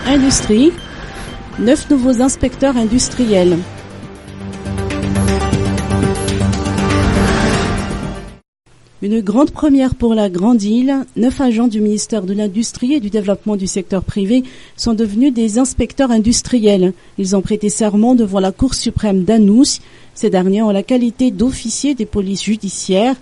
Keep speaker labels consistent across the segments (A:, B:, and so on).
A: Industrie, 9 nouveaux inspecteurs industriels. Une grande première pour la Grande Île, 9 agents du ministère de l'Industrie et du Développement du secteur privé sont devenus des inspecteurs industriels. Ils ont prêté serment devant la Cour suprême d'Anous. Ces derniers ont la qualité d'officiers des polices judiciaires.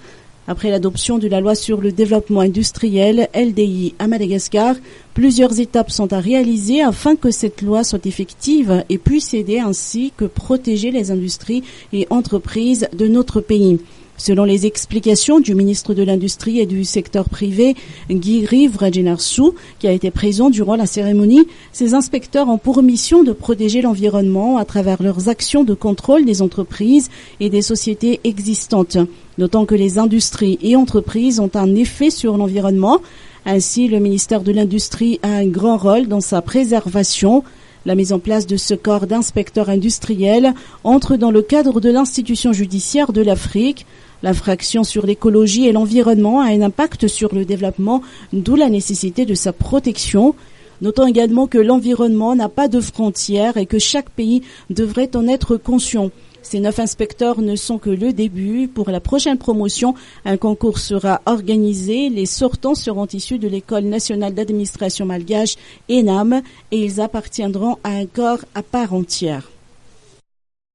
A: Après l'adoption de la loi sur le développement industriel LDI à Madagascar, plusieurs étapes sont à réaliser afin que cette loi soit effective et puisse aider ainsi que protéger les industries et entreprises de notre pays. Selon les explications du ministre de l'Industrie et du secteur privé, Guiri Vrajinarsou, qui a été présent durant la cérémonie, ces inspecteurs ont pour mission de protéger l'environnement à travers leurs actions de contrôle des entreprises et des sociétés existantes. Notons que les industries et entreprises ont un effet sur l'environnement. Ainsi, le ministère de l'Industrie a un grand rôle dans sa préservation. La mise en place de ce corps d'inspecteurs industriels entre dans le cadre de l'institution judiciaire de l'Afrique. L'infraction sur l'écologie et l'environnement a un impact sur le développement, d'où la nécessité de sa protection. Notons également que l'environnement n'a pas de frontières et que chaque pays devrait en être conscient. Ces 9 inspecteurs ne sont que le début. Pour la prochaine promotion, un concours sera organisé. Les sortants seront issus de l'École nationale d'administration malgache, ENAM, et ils appartiendront à un corps à part entière.